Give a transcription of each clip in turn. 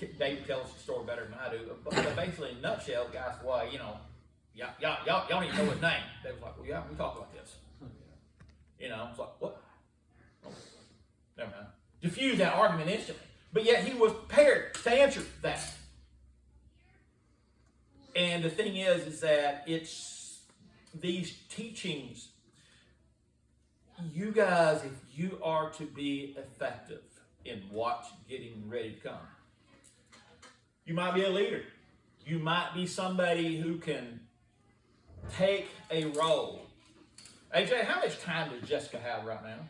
David tells the story better than I do. But basically, in a nutshell, guys, well, y'all don't even know his name. They was like, well, yeah, we talked about this. It's like, what? Oh, never mind. Diffuse that argument instantly. But yet he was prepared to answer that. And the thing is that it's these teachings, you guys, if you are to be effective in what's getting ready to come, you might be a leader. You might be somebody who can take a role. AJ, how much time does Jessica have right now?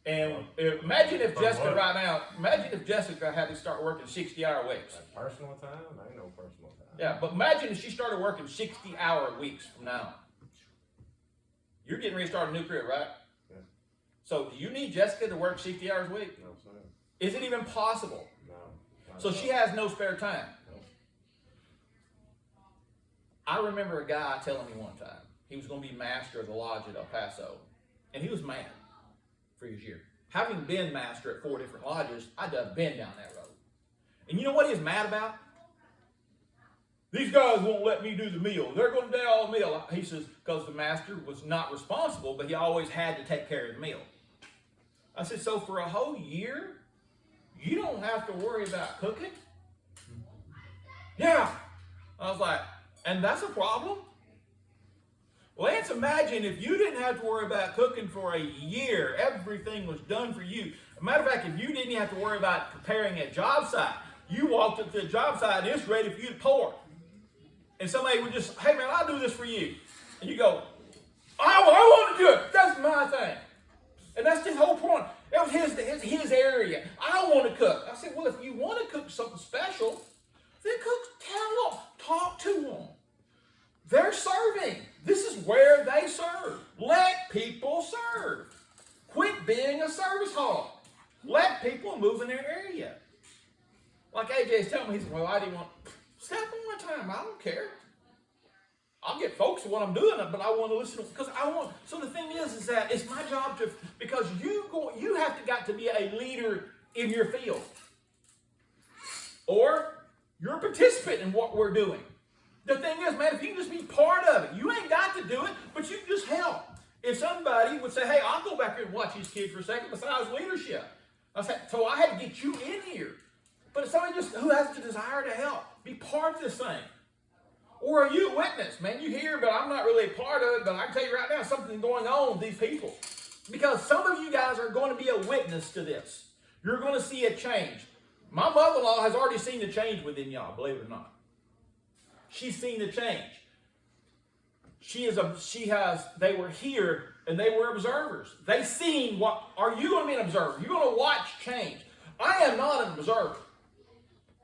And imagine if Jessica had to start working 60-hour weeks. Like personal time? I ain't no personal time. Yeah, but imagine if she started working 60-hour weeks from now. You're getting ready to start a new career, right? Yeah. So do you need Jessica to work 60 hours a week? No, sir. Is it even possible? No. So she has no spare time. No. I remember a guy telling me one time, he was going to be master of the lodge at El Paso, and he was mad for his year. Having been master at 4 different lodges, I'd done been down that road. And you know what he was mad about? These guys won't let me do the meal. They're going to do all the meal. He says, because the master was not responsible, but he always had to take care of the meal. I said, so for a whole year, you don't have to worry about cooking? Yeah. I was like, and that's a problem? Lance, imagine if you didn't have to worry about cooking for a year. Everything was done for you. As a matter of fact, if you didn't have to worry about preparing a job site, you walked up to the job site and it's ready for you to pour. And somebody would just, hey man, I'll do this for you. And you go, I want to do it. That's my thing. And that's the whole point. That was his area. I want to cook. I said, well, if you want to cook something special, then tell them, talk to them. They're serving. This is where they serve. Let people serve. Quit being a service hog. Let people move in their area. Like AJ's telling me, he said, well, I didn't want, step on my time. I don't care. I'll get folks to what I'm doing, but I want to listen because I want. So the thing is that it's my job to, because you have got to be a leader in your field, or you're a participant in what we're doing. The thing is, man, if you can just be part of it, you ain't got to do it, but you can just help. If somebody would say, hey, I'll go back here and watch these kids for a second, besides leadership. I said, so I had to get you in here. But if somebody who has the desire to help, be part of this thing. Or are you a witness? Man, you hear, but I'm not really a part of it, but I can tell you right now, something's going on with these people. Because some of you guys are going to be a witness to this. You're going to see a change. My mother-in-law has already seen the change within y'all, believe it or not. She's seen the change. They were here and they were observers. They seen what, are you going to be an observer? You're going to watch change. I am not an observer.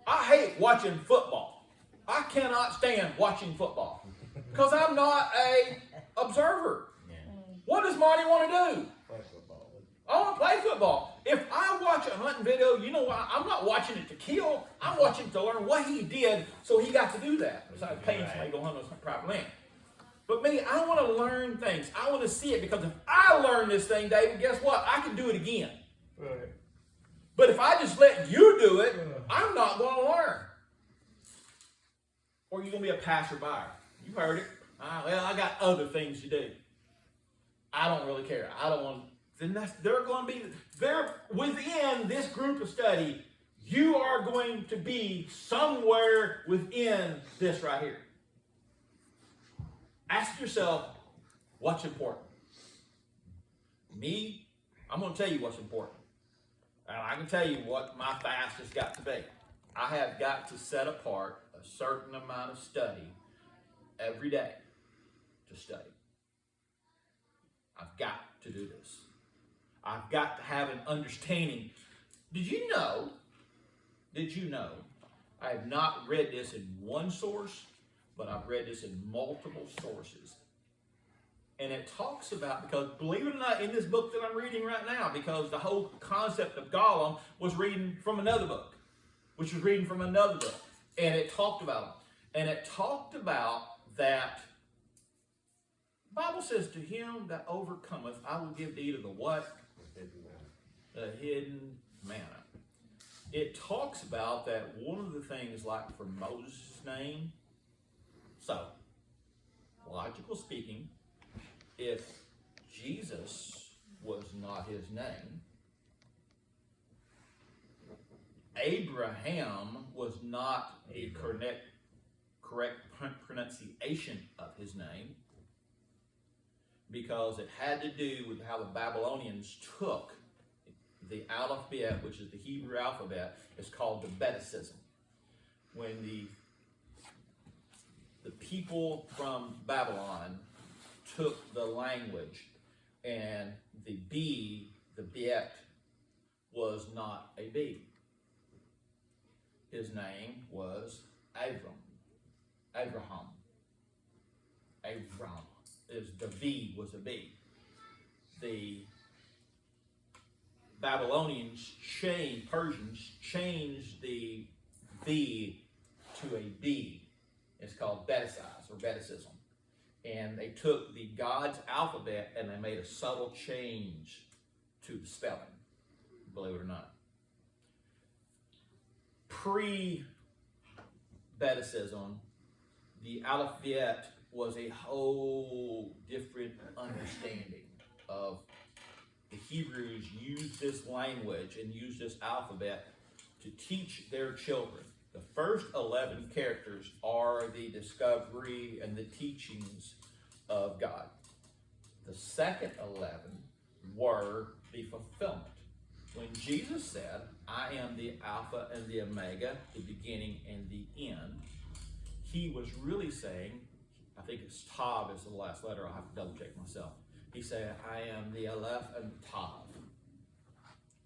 I hate watching football. I cannot stand watching football because I'm not a observer. Yeah. What does Marty want to do? Play football. I want to play football. If I watch a hunting video, you know what? I'm not watching it to kill. I'm watching it to learn what he did so he got to do that. Besides paying somebody to go hunt on some private land. But me, I want to learn things. I want to see it because if I learn this thing, David, guess what? I can do it again. Right. But if I just let you do it, I'm not going to learn. Or you're going to be a passerby. You heard it. Well, I got other things to do. I don't really care. I don't want. Then they're going to be there within this group of study. You are going to be somewhere within this right here. Ask yourself, what's important? Me, I'm going to tell you what's important. And I can tell you what my fast has got to be. I have got to set apart a certain amount of study every day to study. I've got to do this. I've got to have an understanding. Did you know, I have not read this in one source, but I've read this in multiple sources. And it talks about, because believe it or not, in this book that I'm reading right now, because the whole concept of Gollum was reading from another book, which was reading from another book. And it talked about them. And it talked about that the Bible says, to him that overcometh, I will give to eat of the what? the hidden manna. It talks about that one of the things, like for Moses' name, so, logical speaking, if Jesus was not his name, Abraham was not a correct pronunciation of his name, because it had to do with how the Babylonians took the alphabet, which is the Hebrew alphabet. It's called the Beticism. When the people from Babylon took the language, and the B, the Bet, was not a B. His name was Abraham. Is the V was a B. The Babylonians Persians changed the V to a B. It's called Beticize or Beticism. And they took the God's alphabet and they made a subtle change to the spelling, believe it or not. Pre-Beticism, the alphabet was a whole different understanding of the Hebrews used this language and used this alphabet to teach their children. The first 11 characters are the discovery and the teachings of God. The second 11 were the fulfillment. When Jesus said, I am the Alpha and the Omega, the beginning and the end, he was really saying, I think it's Tav is the last letter, I'll have to double check myself. He said, I am the Aleph and the Tav.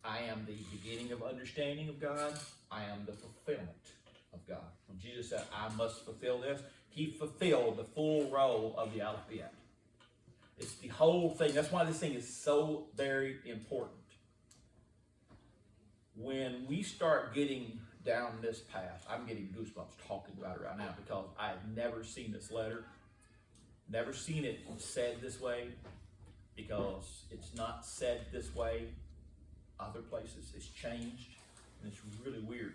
I am the beginning of understanding of God. I am the fulfillment of God. When Jesus said, I must fulfill this, he fulfilled the full role of the alphabet. It's the whole thing. That's why this thing is so very important. When we start getting down this path, I'm getting goosebumps talking about it right now because I have never seen this letter, never seen it said this way, because it's not said this way other places. It's changed, and it's really weird.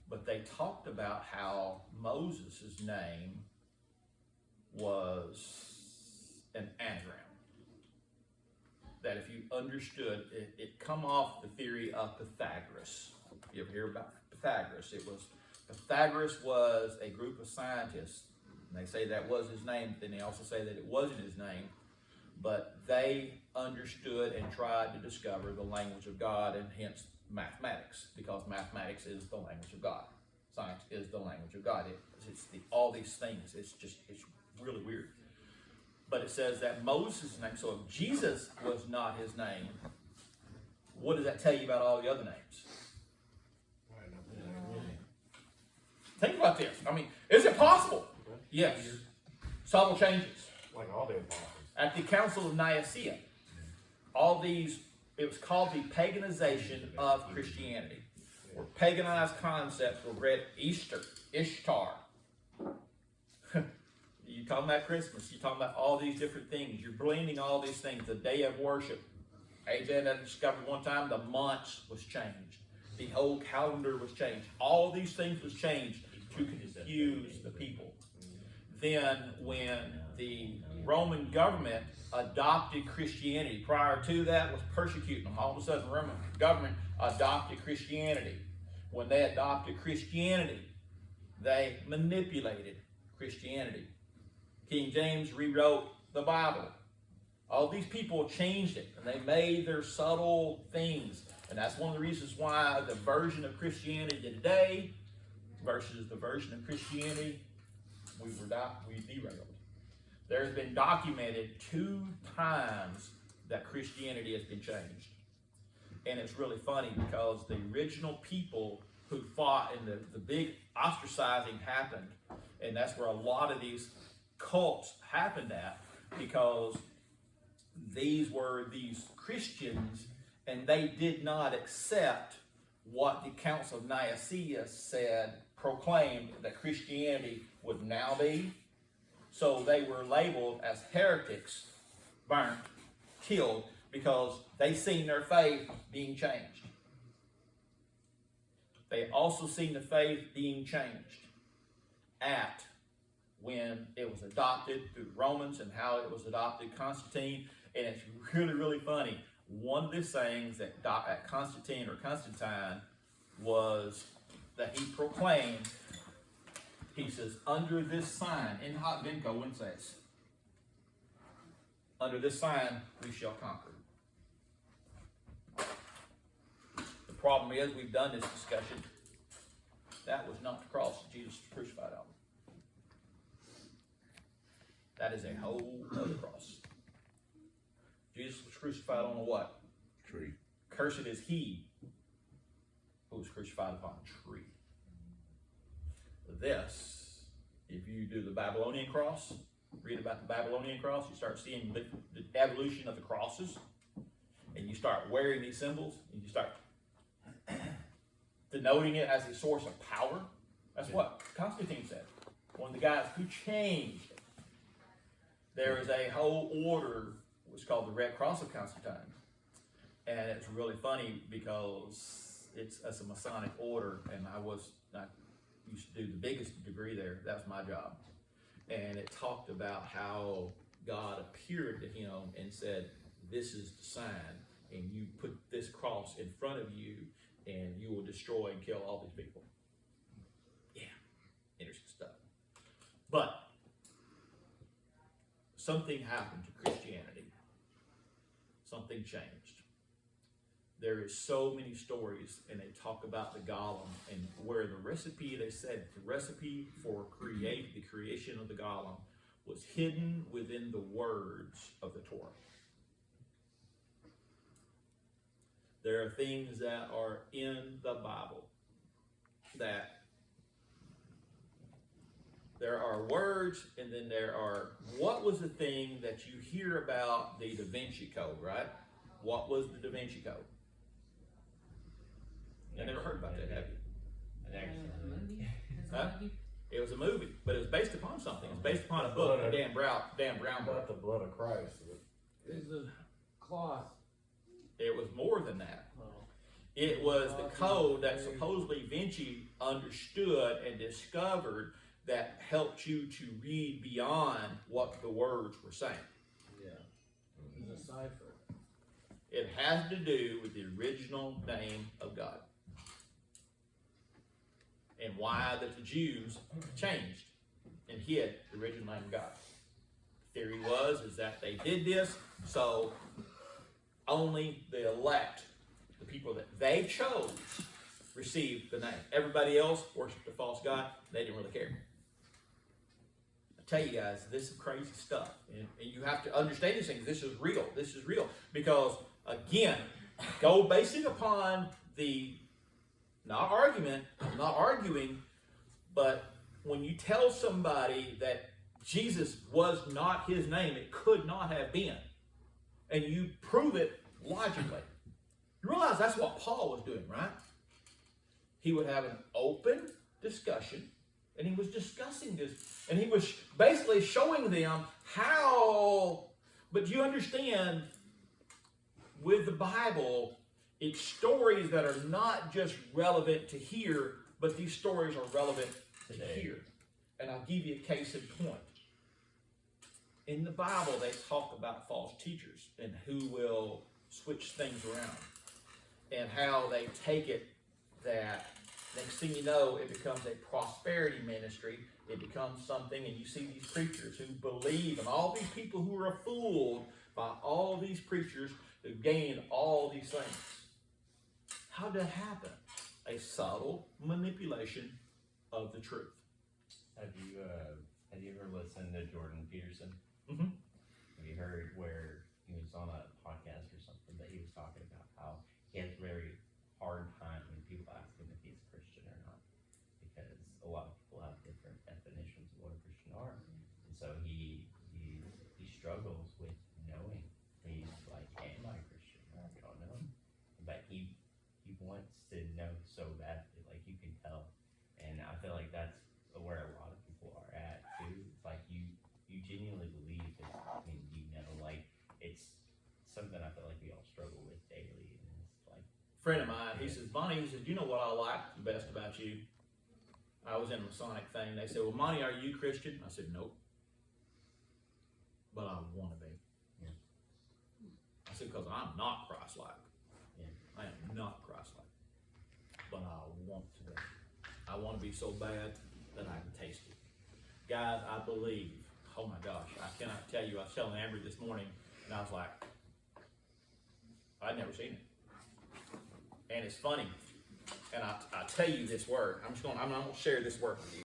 But they talked about how Moses' name was an anagram. That if you understood, it come off the theory of Pythagoras. You ever hear about Pythagoras? Pythagoras was a group of scientists, and they say that was his name, but then they also say that it wasn't his name. But they understood and tried to discover the language of God, and hence mathematics, because mathematics is the language of God. Science is the language of God. It's all these things. It's really weird. But it says that Moses' name, so if Jesus was not his name, what does that tell you about all the other names? Think about this. I mean, is it possible? Yes. Subtle changes. Like all the apostles. At the Council of Nicaea, it was called the paganization of Christianity, where paganized concepts were read. Easter, Ishtar. You're talking about Christmas. You're talking about all these different things. You're blending all these things. The day of worship. Amen. I discovered one time the months was changed. The whole calendar was changed. All these things was changed to confuse the people. Then when the Roman government adopted Christianity, prior to that was persecuting them. All of a sudden the Roman government adopted Christianity. When they adopted Christianity, they manipulated Christianity. King James rewrote the Bible. All these people changed it, and they made their subtle things. And that's one of the reasons why the version of Christianity today versus the version of Christianity we derailed. There's been documented 2 times that Christianity has been changed. And it's really funny because the original people who fought and the big ostracizing happened, and that's where a lot of these cults happened at, because these were these Christians and they did not accept what the Council of Nicaea proclaimed that Christianity would now be. So they were labeled as heretics, burnt, killed, because they seen their faith being changed. They also seen the faith being changed at when it was adopted through the Romans and how it was adopted Constantine. And it's really, really funny. One of the sayings that Constantine was that he proclaimed, he says, under this sign, in hot vinco winces, under this sign we shall conquer. The problem is, we've done this discussion. That was not the cross that Jesus was crucified on. That is a whole other cross. Jesus was crucified on a what? Tree. Cursed is he who was crucified upon a tree. This, if you do the Babylonian cross, read about the Babylonian cross, you start seeing the evolution of the crosses, and you start wearing these symbols, and you start denoting it as a source of power. That's what Constantine said. One of the guys who changed it. There is a whole order, what's called the Red Cross of Constantine. And it's really funny because it's a Masonic order, and I used to do the biggest degree there. That was my job. And it talked about how God appeared to him and said, this is the sign, and you put this cross in front of you, and you will destroy and kill all these people. Yeah, interesting stuff. But something happened to Christianity. Something changed. There is so many stories, and they talk about the golem, and where the recipe, they said the recipe for the creation of the golem was hidden within the words of the Torah. There are things that are in the Bible that there are words, and then there are, what was the thing that you hear about the Da Vinci Code, right? What was the Da Vinci Code? I never heard about that, have you? Huh? It was a movie, but it was based upon something. It was based upon a book, a Dan Brown book. About the blood of Christ. It's a cloth. It was more than that. It was the code that supposedly Vinci understood and discovered that helped you to read beyond what the words were saying. Yeah. It's a cipher. It has to do with the original name of God. And why that the Jews changed and hid the original name of God. The theory is that they did this so only the elect, the people that they chose, received the name. Everybody else worshiped the false god. They didn't really care. I tell you guys, this is crazy stuff. And you have to understand these things. This is real. This is real. Because, again, go basing upon the, not arguing, but when you tell somebody that Jesus was not his name, it could not have been, and you prove it logically. You realize that's what Paul was doing, right? He would have an open discussion, and he was discussing this, and he was basically showing them how, but you understand, with the Bible, it's stories that are not just relevant to here, but these stories are relevant to here. And I'll give you a case in point. In the Bible, they talk about false teachers and who will switch things around, and how they take it that next thing you know, it becomes a prosperity ministry. It becomes something, and you see these preachers who believe, and all these people who are fooled by all these preachers who gain all these things. How did that happen? A subtle manipulation of the truth. Have you ever listened to Jordan Peterson? Mm-hmm. Have you heard where he was on a podcast or something that he was talking about how he has a very hard time when people ask him if he's a Christian or not, because a lot of people have different definitions of what a Christian are, and so he struggles with knowing. He's like, am I a Christian? I don't know, but he wants to know so badly, like you can tell, and I feel like that's where a lot of people are at too. It's like you genuinely believe it, and like it's something I feel like we all struggle with daily, and it's like, Friend of mine, he says, Bonnie, he says, you know what I like the best about you? I was in a Masonic thing. They said, well, Monty, are you Christian? I said, nope. But I want to be. Yeah. I said, because I'm not Christ-like. Yeah. I am not Christ-like. But I want to be. I want to be so bad that I can taste it. Guys, I believe, oh my gosh, I cannot tell you, I was telling Amber this morning, and I was like, I'd never seen it. And it's funny. And I tell you this word. I'm gonna share this word with you.